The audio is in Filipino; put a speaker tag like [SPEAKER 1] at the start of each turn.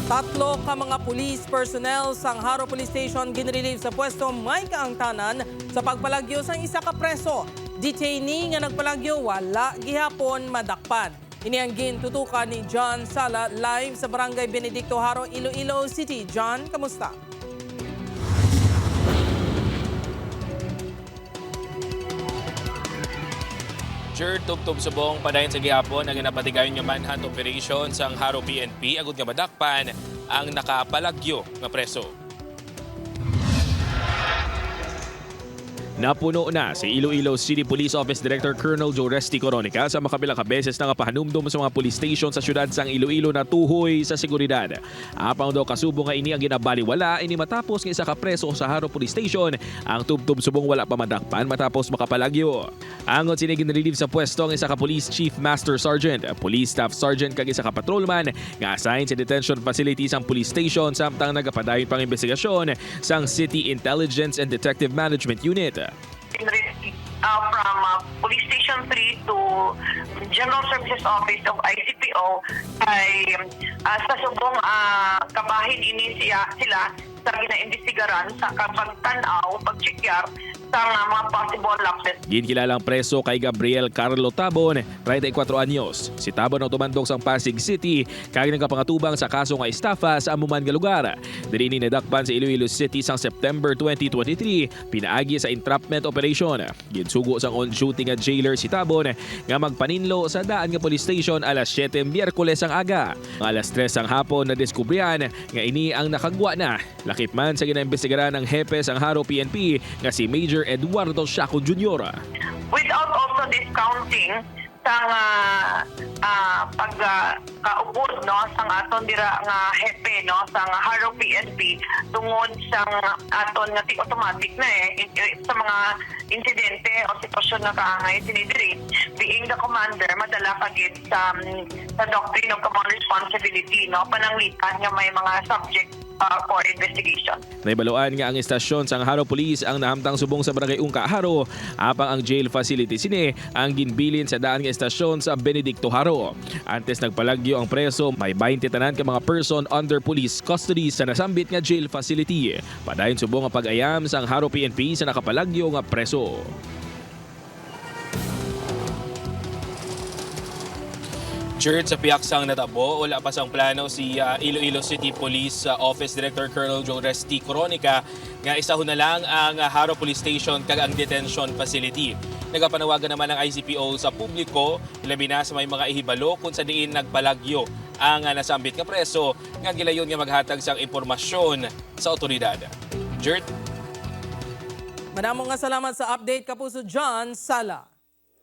[SPEAKER 1] Tatlo ka mga police personnel sang Haro Police Station ginrelieve sa pwesto may kaangtanan sa pagpalagyo sang isa ka preso. Detainee nga nagpalagyo wala gihapon madakpan. Ini ang gintutukan ni John Sala live sa Barangay Benedicto Haro, Iloilo City. John, kamusta?
[SPEAKER 2] Tubtob subong padayon sa gihapon ang ginapatigayon nga manhunt operation sang Haro PNP agud nga madakpan ang nakapalagyo nga preso. Napuno na si Iloilo City Police Office Director Colonel Joe Resti Coronica sa makabilang kabeses na pahanumdum sa mga police station sa syudad sang Iloilo na tuhoy sa seguridad. Apang daw kasubo nga ini ang ginabaliwala ini matapos nga isa ka preso sa Haro Police Station ang tubtob subong wala pa madakpan matapos makapalagyo. Angon sini ginrelieve sa pwesto ang isa ka Police Chief Master Sergeant, Police Staff Sergeant kag isa ka patrolman nga assigned sa detention facility sang police station samtang nagapadayon pang investigasyon sang City Intelligence and Detective Management Unit.
[SPEAKER 3] From Police Station 3 to General Services Office of ICPO ay sa subong kabahin ini sila sa ginaimbestigaran sa kapagtanaw, pagchekyar sa mga possible lapses.
[SPEAKER 2] Ginkilalang preso kay Gabriel Carlo Tabon, 34 anyos. Si Tabon ang tumandok sa Pasig City kag nagkapangatubang sa kaso nga estafa sa amuman nga lugar. Diri ni nadakpan sa Iloilo City sang September 2023 pinaagi sa entrapment operation. Ginsugo sang on-duty nga jailer si Tabon nga magpaninlo sa daan nga police station alas 7 Miyerkules ang aga. Alas 3 ang hapon na diskubrihan nga ini ang nakagwa na. Lakip man sa ginaimbestigaran ng hepe sang Haro PNP nga si Major Eduardo Shaco Jr.
[SPEAKER 3] Without also discounting sang pagkaubod sang aton dira nga hepe sang Haro PNP tungod sang aton nga automatic na sa mga insidente o sitwasyon na kaangay sinidiri being the commander madala kagid sa doctrine of command responsibility pananglitan nga may mga subject for investigation.
[SPEAKER 2] Naibaluan nga ang istasyon sang Haro Police ang nahamtang subong sa Barangay Ungka, Haro, apang ang jail facility sini ang ginbilin sa daan nga istasyon sa Benedicto, Haro. Antes nagpalagyo ang preso, may 20 tanan ka mga person under police custody sa nasambit nga jail facility. Padayon subong ang pag-ayam sang Haro PNP sa nakapalagyo nga preso. Church sa piyaksang natabo, wala pa sang plano si Iloilo City Police Office Director Colonel Joe Resti Coronica nga isaho na lang ang Haro Police Station kag ang detention facility. Nagapanawagan naman ang ICPO sa publiko, labi na sa may mga ihibalo kung sa diin nagpalagyo ang nasambit nga preso nga gilayon nga maghatag sang impormasyon sa otoridad. Jert?
[SPEAKER 1] Manamong nga salamat sa update, Kapuso John Sala.